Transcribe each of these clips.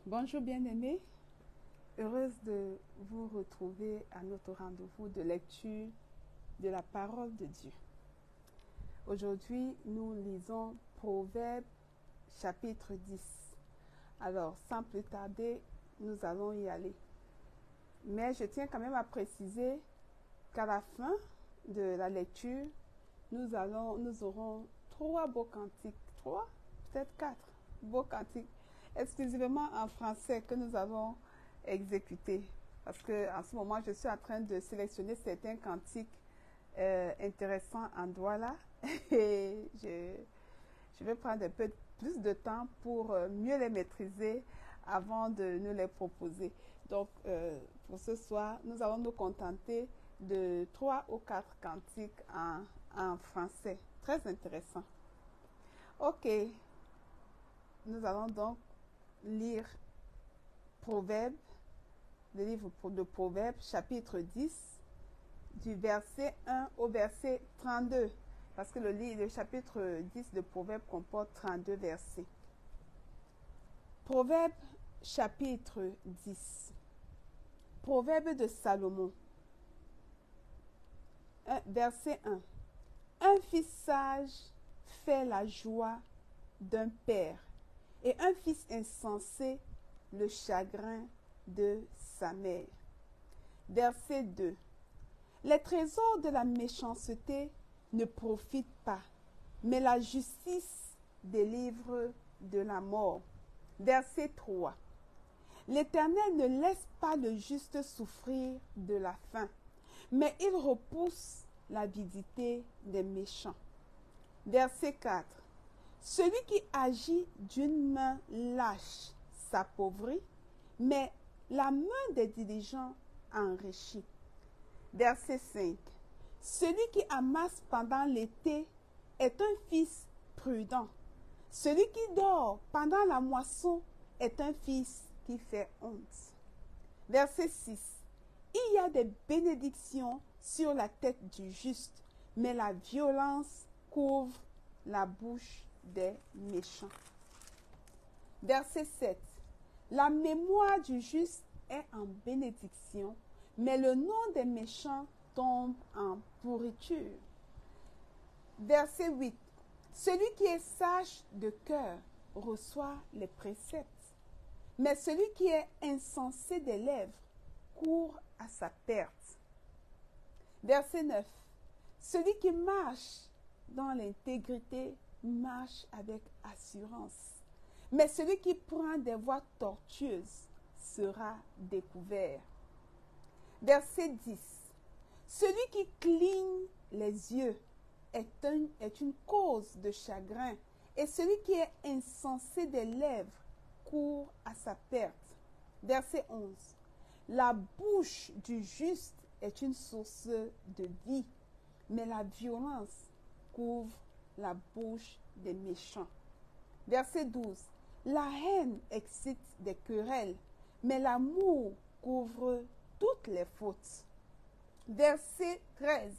Bonjour bien-aimés, heureuse de vous retrouver à notre rendez-vous de lecture de la parole de Dieu. Aujourd'hui, nous lisons Proverbes chapitre 10. Alors, sans plus tarder, nous allons y aller. Mais je tiens quand même à préciser qu'à la fin de la lecture, nous aurons 3 beaux cantiques, 3, peut-être 4 beaux cantiques, exclusivement en français que nous avons exécutés. Parce qu'en ce moment, je suis en train de sélectionner certains cantiques intéressants en Douala et je vais prendre un peu plus de temps pour mieux les maîtriser avant de nous les proposer. Donc, pour ce soir, nous allons nous contenter de 3 ou 4 cantiques en français. Très intéressant. Ok, nous allons donc lire Proverbes, le livre de Proverbes, chapitre 10, du verset 1 au verset 32, parce que le chapitre 10 de Proverbes comporte 32 versets. Proverbes, chapitre 10. Proverbe de Salomon. Verset 1. Un fils sage fait la joie d'un père, et un fils insensé le chagrin de sa mère. Verset 2. Les trésors de la méchanceté ne profitent pas, mais la justice délivre de la mort. Verset 3. L'Éternel ne laisse pas le juste souffrir de la faim, mais il repousse l'avidité des méchants. Verset 4. Celui qui agit d'une main lâche s'appauvrit, mais la main des diligents enrichit. Verset 5. Celui qui amasse pendant l'été est un fils prudent. Celui qui dort pendant la moisson est un fils qui fait honte. Verset 6. Il y a des bénédictions sur la tête du juste, mais la violence couvre la bouche des méchants. Verset 7. La mémoire du juste est en bénédiction, mais le nom des méchants tombe en pourriture. Verset 8. Celui qui est sage de cœur reçoit les préceptes, mais celui qui est insensé des lèvres court à sa perte. Verset 9. Celui qui marche dans l'intégrité marche avec assurance, mais celui qui prend des voies tortueuses sera découvert. Verset 10. Celui qui cligne les yeux est une cause de chagrin, et celui qui est insensé des lèvres court à sa perte. Verset 11. La bouche du juste est une source de vie, mais la violence couvre la bouche des méchants. Verset 12. La haine excite des querelles, mais l'amour couvre toutes les fautes. Verset 13.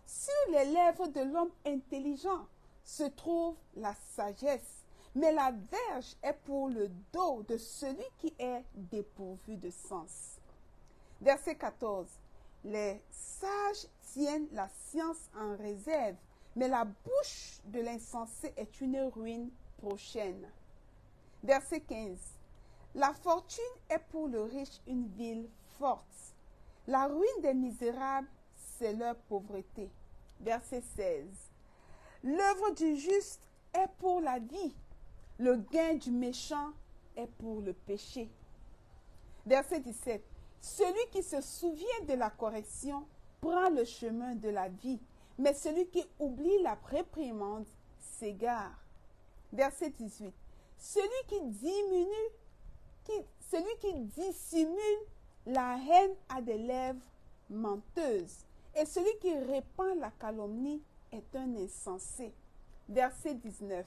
Sur les lèvres de l'homme intelligent se trouve la sagesse, mais la verge est pour le dos de celui qui est dépourvu de sens. Verset 14. Les sages tiennent la science en réserve, mais la bouche de l'insensé est une ruine prochaine. Verset 15. La fortune est pour le riche une ville forte. La ruine des misérables, c'est leur pauvreté. Verset 16. L'œuvre du juste est pour la vie. Le gain du méchant est pour le péché. Verset 17. Celui qui se souvient de la correction prend le chemin de la vie, mais celui qui oublie la réprimande s'égare. Verset 18. Celui qui dissimule la haine a des lèvres menteuses, et celui qui répand la calomnie est un insensé. Verset 19.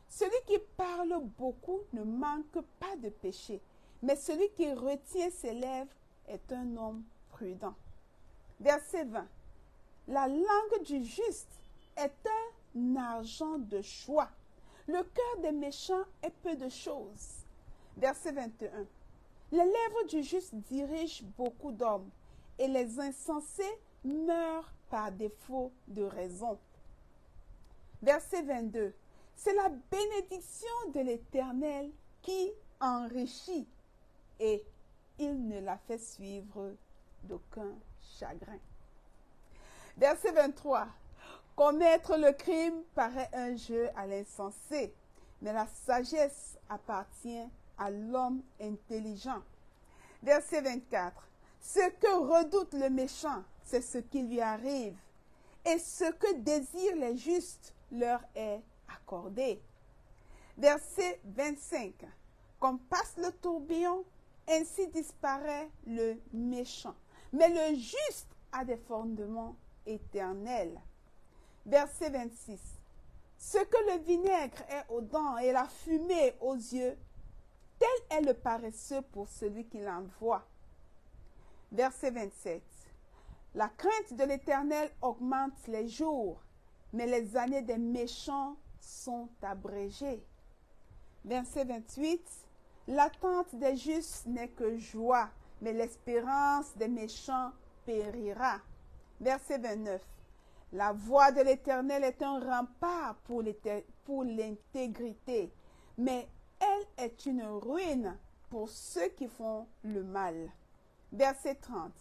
Celui qui parle beaucoup ne manque pas de péché, mais celui qui retient ses lèvres est un homme prudent. Verset 20. La langue du juste est un argent de choix. Le cœur des méchants est peu de choses. Verset 21. Les lèvres du juste dirigent beaucoup d'hommes, et les insensés meurent par défaut de raison. Verset 22. C'est la bénédiction de l'Éternel qui enrichit, et il ne la fait suivre d'aucun chagrin. Verset 23. Commettre le crime paraît un jeu à l'insensé, mais la sagesse appartient à l'homme intelligent. Verset 24. Ce que redoute le méchant, c'est ce qui lui arrive, et ce que désirent les justes leur est accordé. Verset 25. Comme passe le tourbillon, ainsi disparaît le méchant. Mais le juste a des fondements éternels. Verset 26. Ce que le vinaigre est aux dents et la fumée aux yeux, tel est le paresseux pour celui qui l'envoie. Verset 27. La crainte de l'Éternel augmente les jours, mais les années des méchants sont abrégées. Verset 28. L'attente des justes n'est que joie, mais l'espérance des méchants périra. Verset 29. La voix de l'Éternel est un rempart pour l'intégrité, mais elle est une ruine pour ceux qui font le mal. Verset 30.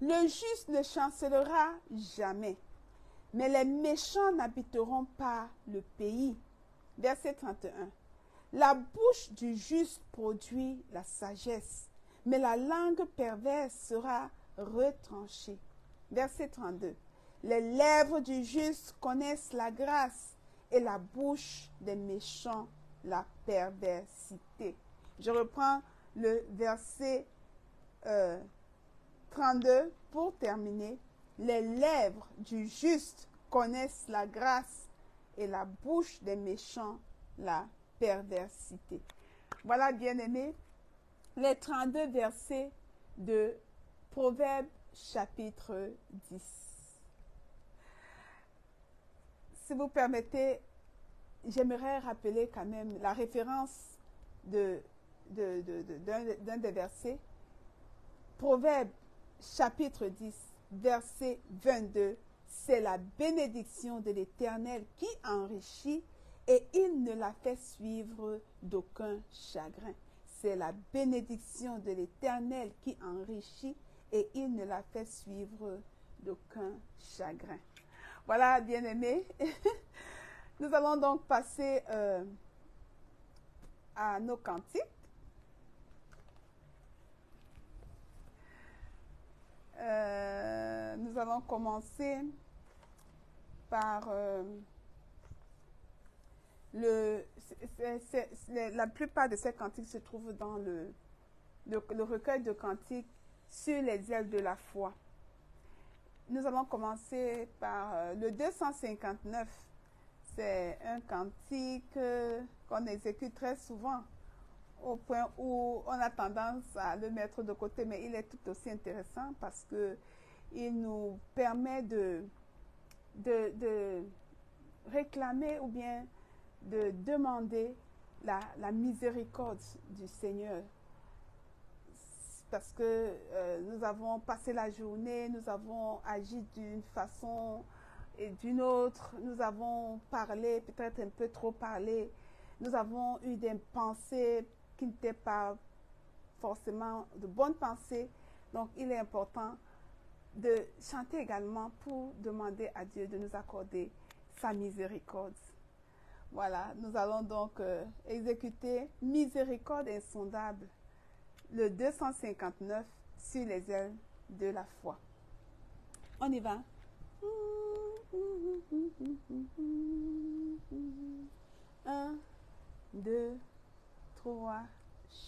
Le juste ne chancelera jamais, mais les méchants n'habiteront pas le pays. Verset 31. La bouche du juste produit la sagesse, mais la langue perverse sera retranchée. Verset 32. Les lèvres du juste connaissent la grâce, et la bouche des méchants la perversité. Je reprends le verset 32 pour terminer. Les lèvres du juste connaissent la grâce, et la bouche des méchants la perversité. Voilà, bien-aimés, les 32 versets de Proverbes chapitre 10. Si vous permettez, j'aimerais rappeler quand même la référence d'un des versets. Proverbes chapitre 10, verset 22. C'est la bénédiction de l'Éternel qui enrichit, et il ne la fait suivre d'aucun chagrin. C'est la bénédiction de l'Éternel qui enrichit, et il ne la fait suivre d'aucun chagrin. Voilà, bien-aimés. Nous allons donc passer à nos cantiques. Nous allons commencer par la plupart de ces cantiques se trouvent dans le recueil de cantiques sur les ailes de la foi. Nous allons commencer par le 259. C'est un cantique qu'on exécute très souvent, au point où on a tendance à le mettre de côté, mais il est tout aussi intéressant parce qu'il nous permet de réclamer ou bien de demander la miséricorde du Seigneur. Parce que nous avons passé la journée, nous avons agi d'une façon et d'une autre, nous avons parlé, peut-être un peu trop parlé, nous avons eu des pensées qui n'étaient pas forcément de bonnes pensées. Donc il est important de chanter également pour demander à Dieu de nous accorder sa miséricorde. Voilà, nous allons donc exécuter Miséricorde insondable, le 259 sur les ailes de la foi. On y va. 1, 2, 3,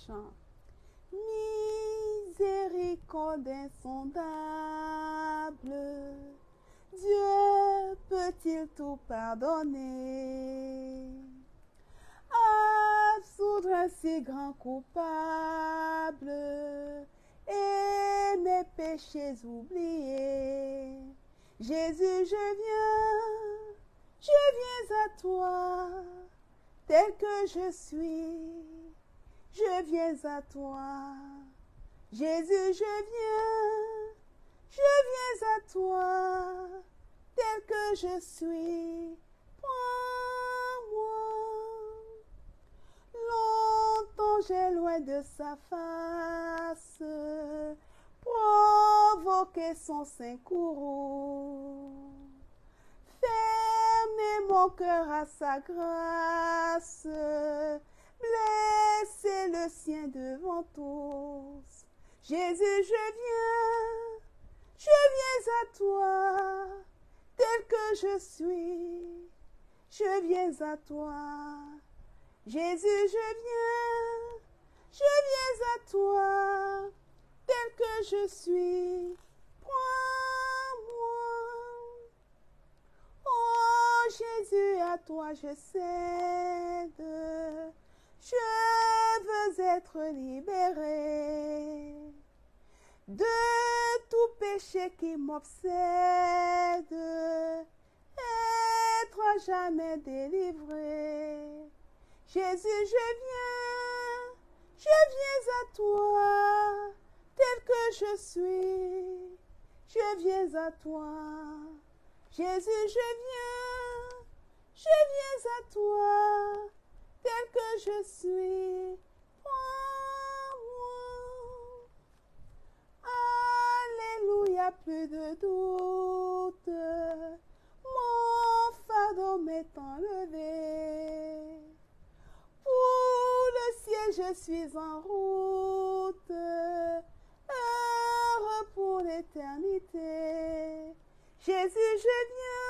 chant. Miséricorde insondable, Dieu peut-il tout pardonner? Absoudre un si grand coupable et mes péchés oubliés. Jésus, je viens à toi, tel que je suis. je viens à toi. Jésus, je viens à toi, tel que je suis. Prends-moi. Longtemps j'ai loin de sa face, provoqué son saint courroux. Fermez mon cœur à sa grâce, blessez le sien devant tous. Jésus, je viens à toi, tel que je suis, je viens à toi. Jésus, je viens à toi, tel que je suis, prends-moi. Oh Jésus, à toi je cède, je veux être libéré de tout péché qui m'obsède, être à jamais délivré. Jésus, je viens à toi, tel que je suis, je viens à toi. Jésus, je viens à toi, tel que je suis, prends-moi. Alléluia, plus de doute, mon fardeau m'est enlevé. Pour le ciel, je suis en route, heureux pour l'éternité. Jésus, je viens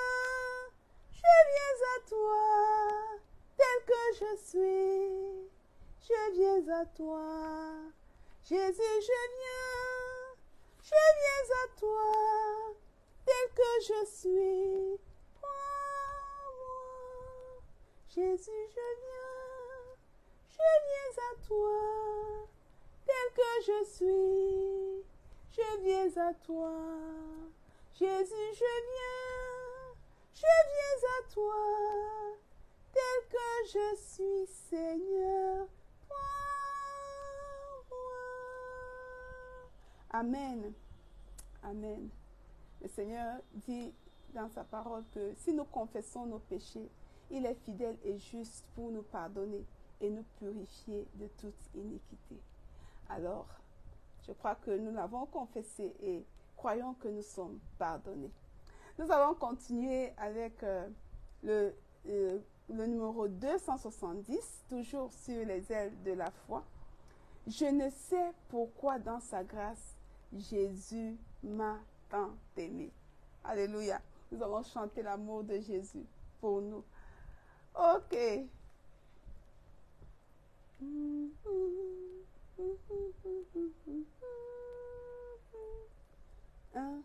à toi, tel que je suis, je viens à toi. Jésus, je viens à toi, tel que je suis, prends-moi. Jésus, je viens à toi, tel que je suis, je viens à toi. Jésus, je viens à toi, tel que je suis, Seigneur, prends-moi. Amen. Amen. Le Seigneur dit dans sa parole que si nous confessons nos péchés, il est fidèle et juste pour nous pardonner et nous purifier de toute iniquité. Alors, je crois que nous l'avons confessé et croyons que nous sommes pardonnés. Nous allons continuer avec le numéro 270, toujours sur les ailes de la foi. Je ne sais pourquoi dans sa grâce, Jésus m'a tant aimé. Alléluia. Nous allons chanter l'amour de Jésus pour nous. Ok. 1,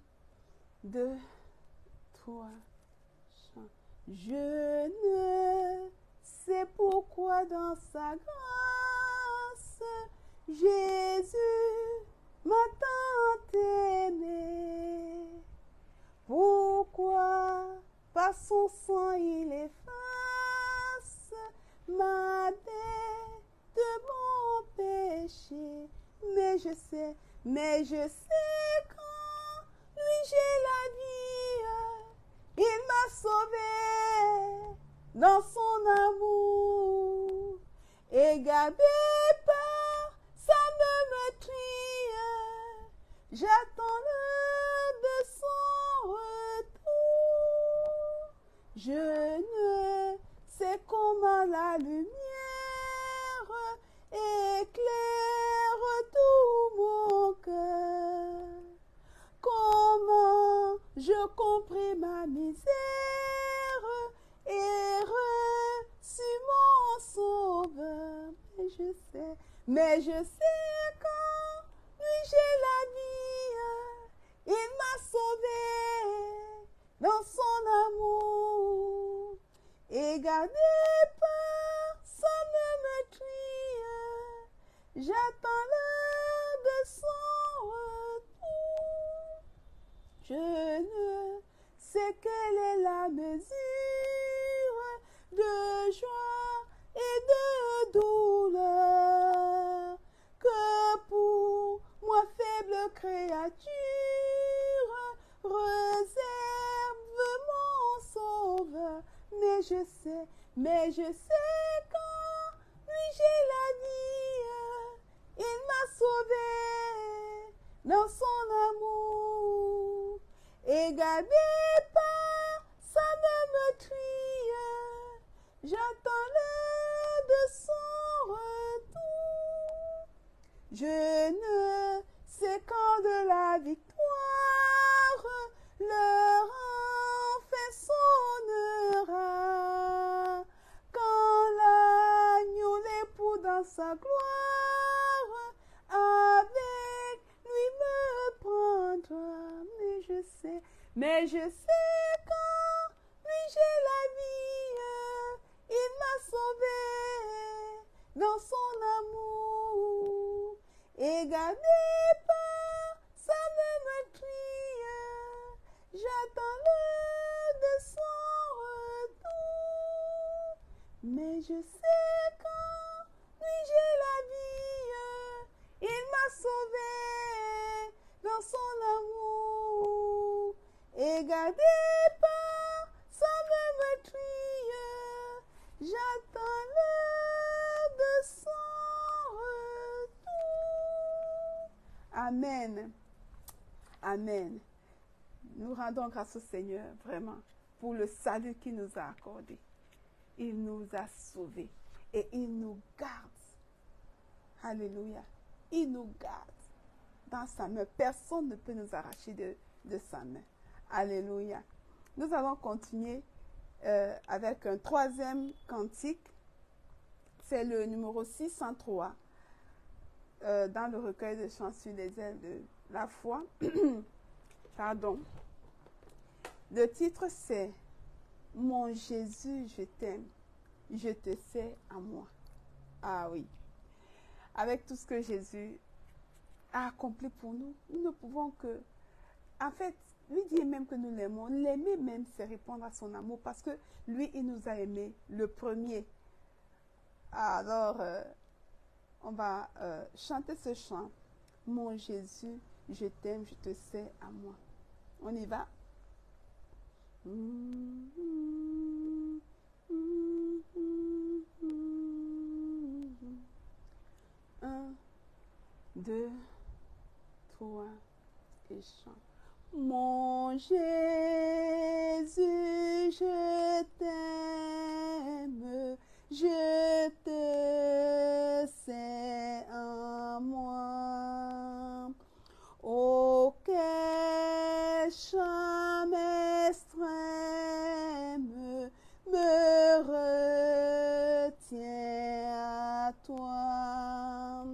2, 3, chant. Je ne sais pourquoi dans sa grâce, Jésus m'a tant aimé. Pourquoi par son sang il efface ma dette de mon péché. Mais je sais quand lui j'ai la vie, il m'a sauvé dans son amour et gardé par sa meurtrière. J'attends l'heure de son retour. Je ne sais comment la lumière éclaire tout mon cœur. Comment je compris ma misère et reçu mon sauveur. Mais je sais quand lui j'ai la vie, il m'a sauvé dans son amour et gardé par sa meurtrière. J'attends l'heure de son retour. Je ne sais quelle est la mesure de joie et de douleur mais je sais quand lui j'ai la vie, il m'a sauvé dans son amour, et gardé par sa main meurtrière, j'attends l'heure de son retour. Je ne sais quand de la victoire le enfin sonnera, quand l'agneau l'époux dans sa gloire avec lui me prendra. Mais je sais quand lui j'ai la vie, il m'a sauvé dans son amour, et gardé par sa main meurtrière, j'attends l'heure de son retour. Mais je sais quand lui j'ai la vie, il m'a sauvé dans son amour, et gardé par sa main meurtrière, j'attends l'heure de son retour. Amen. Amen. Nous rendons grâce au Seigneur, vraiment, pour le salut qu'il nous a accordé. Il nous a sauvés et il nous garde. Alléluia. Il nous garde dans sa main. Personne ne peut nous arracher de sa main. Alléluia. Nous allons continuer avec un troisième cantique. C'est le numéro 603 dans le recueil de chants sur les ailes de la foi. Pardon. Le titre c'est « Mon Jésus, je t'aime, je te sais à moi ». Ah oui. Avec tout ce que Jésus a accompli pour nous, nous ne pouvons que... En fait, lui dire même que nous l'aimons. L'aimer même, c'est répondre à son amour parce que lui, il nous a aimés le premier. Alors, on va chanter ce chant. « Mon Jésus, je t'aime, je te sais à moi ». On y va. 1, 2, 3 et chante. Mon Jésus, je t'aime, je te sais en moi. Oh, quel chant extrême me retient à toi.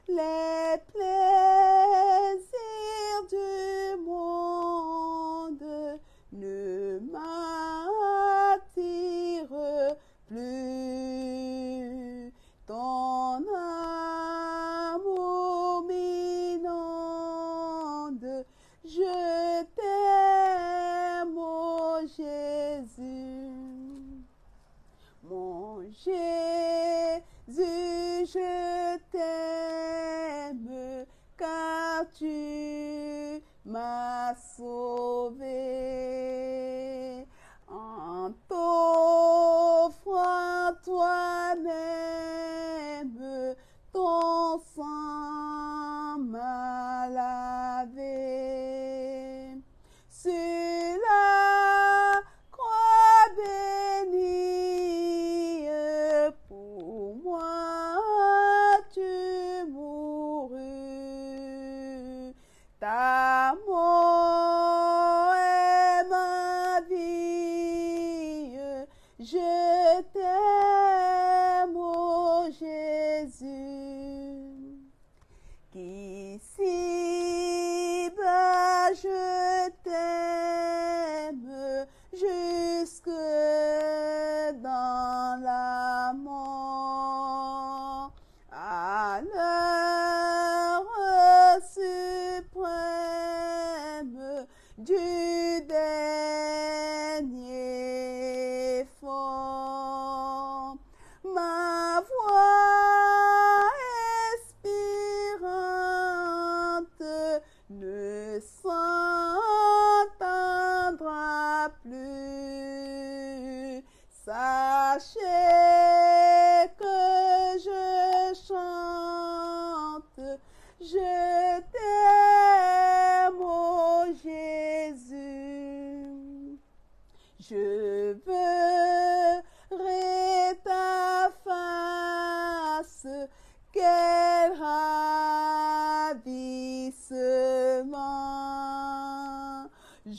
Les plaisirs du monde ne m'attirent plus. Ton amour m'inonde, je t'aime, ô Jésus. Mon Jésus, je t'aime, car tu m'as sauvé. En t'offrant toi-même, ton sang m'a lavé. Sur la croix bénie, pour moi tu mourus. Ta mort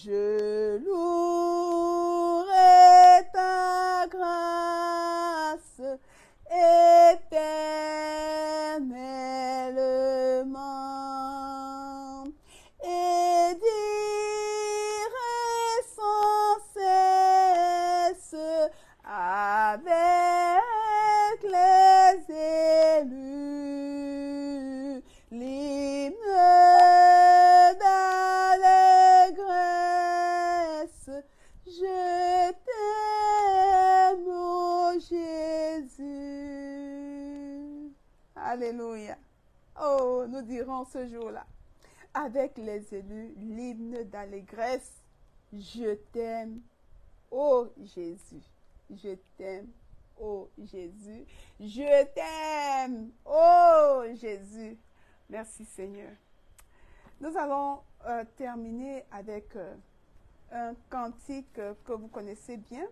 Je louerai ta grâce éternellement et dirai sans cesse avec les élus l'hymne d'allégresse. Je t'aime, ô Jésus. Alléluia. Oh, nous dirons ce jour-là, avec les élus, l'hymne d'allégresse. Je t'aime, ô Jésus. Je t'aime, ô Jésus. Je t'aime, ô Jésus. Merci Seigneur. Nous allons terminer avec un cantique que vous connaissez bien.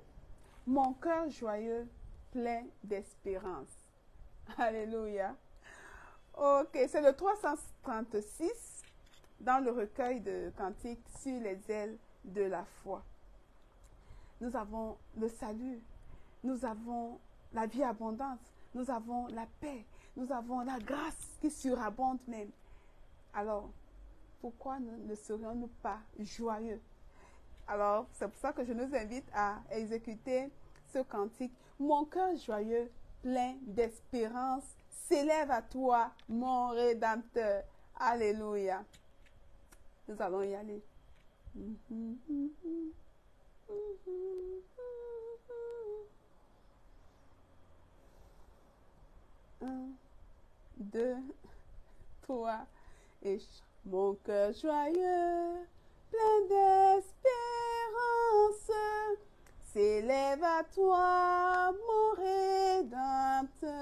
Mon cœur joyeux, plein d'espérance. Alléluia. Ok, c'est le 336 dans le recueil de cantiques sur les ailes de la foi. Nous avons le salut, nous avons la vie abondante, nous avons la paix, nous avons la grâce qui surabonde même. Alors, pourquoi ne serions-nous pas joyeux? Alors, c'est pour ça que je nous invite à exécuter ce cantique. Mon cœur joyeux, plein d'espérance, s'élève à toi, mon Rédempteur. Alléluia. Nous allons y aller. 1, 2, 3 et mon cœur joyeux, plein d'espérance, s'élève à toi, mon Rédempteur.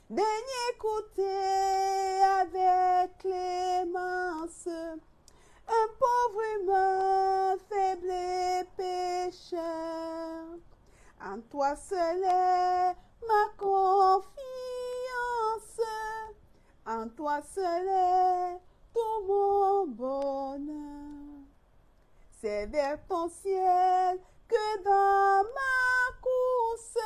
Daigne écouter avec clémence un pauvre humain faible et pécheur. En toi seul est ma confiance, en toi seul est tout mon bonheur. C'est vers ton ciel que dans ma course,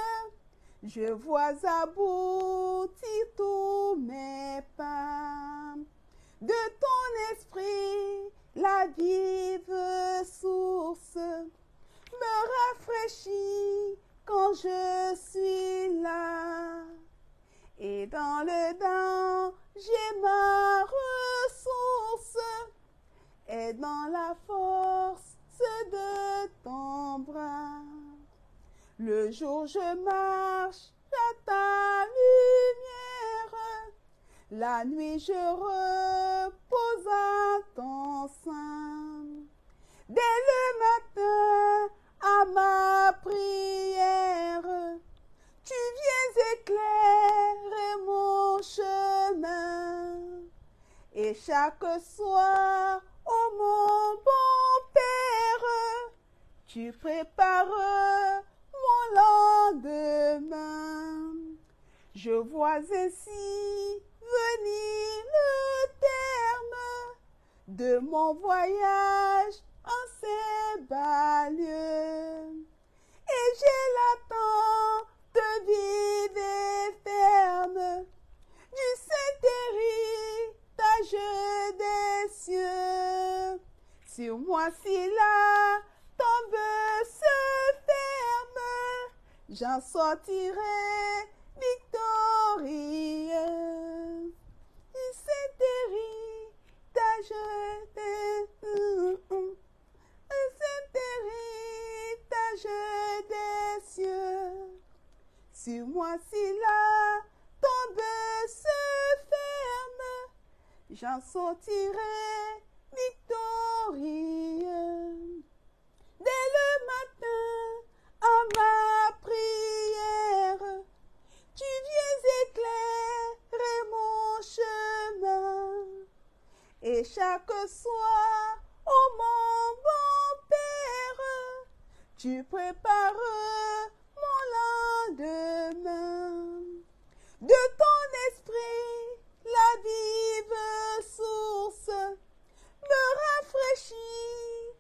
je vois aboutir tous mes pas. De ton esprit, la vive source me rafraîchit quand je suis là. Et dans le danger, ma ressource est dans la force de ton bras. Le jour je marche à ta lumière, la nuit je repose à ton sein. Dès le matin à ma prière, tu viens éclairer mon chemin. Et chaque soir, ô mon bon Père, tu prépares mon lendemain. Je vois ainsi venir le terme de mon voyage en ces bas lieux. Et j'ai l'attente vive et ferme du Saint-Héritage des cieux. Sur moi si la tombe se ferme, j'en sortirai victorieux. Du Saint-Héritage des cieux. Sur moi si la tombe se ferme, j'en sortirai victorieux. Dès le matin, à ma prière, tu viens éclairer mon chemin. Et chaque soir, ô mon bon Père, tu prépares mon lendemain. De ton esprit, la vive source me rafraîchit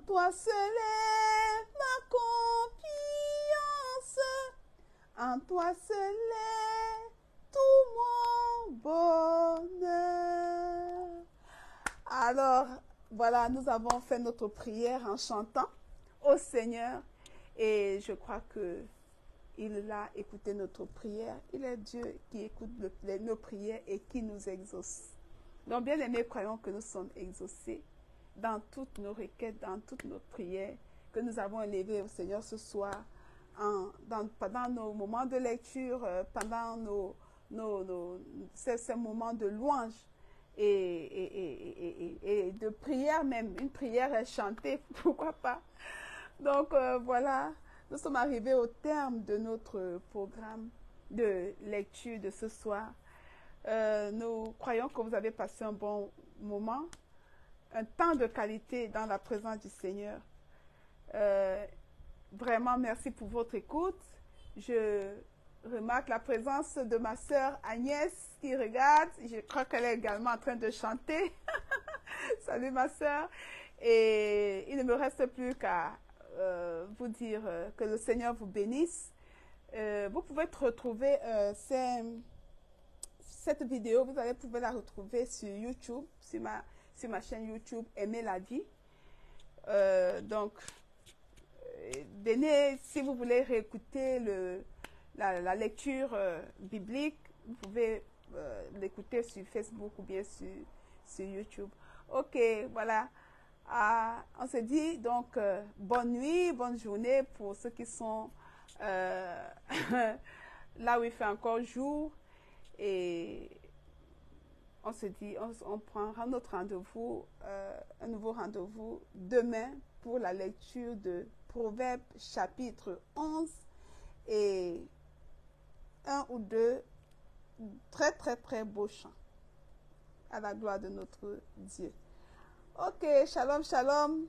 toi seul est ma confiance, en toi seul est tout mon bonheur. Alors, voilà, nous avons fait notre prière en chantant au Seigneur et je crois que il a écouté notre prière. Il est Dieu qui écoute nos prières et qui nous exauce. Donc, bien aimés, croyons que nous sommes exaucés dans toutes nos requêtes, dans toutes nos prières que nous avons élevées au Seigneur ce soir, pendant nos moments de lecture, pendant ces moments de louange et de prière même. Une prière est chantée, pourquoi pas. Donc, voilà, nous sommes arrivés au terme de notre programme de lecture de ce soir. Nous croyons que vous avez passé un bon moment, un temps de qualité dans la présence du Seigneur. Vraiment, merci pour votre écoute. Je remarque la présence de ma sœur Agnès qui regarde. Je crois qu'elle est également en train de chanter. Salut ma sœur. Et il ne me reste plus qu'à vous dire que le Seigneur vous bénisse. Vous pouvez retrouver cette vidéo, vous allez pouvoir la retrouver sur YouTube, sur ma chaîne YouTube Aimer la vie. Donc, si vous voulez réécouter la lecture biblique, vous pouvez l'écouter sur Facebook ou bien sur YouTube. Ok, voilà. On se dit donc bonne nuit, bonne journée pour ceux qui sont là où il fait encore jour. Et on se dit, on prendra notre rendez-vous, un nouveau rendez-vous demain pour la lecture de Proverbes chapitre 11 et un ou deux très très très beaux chants à la gloire de notre Dieu. Ok, shalom, shalom.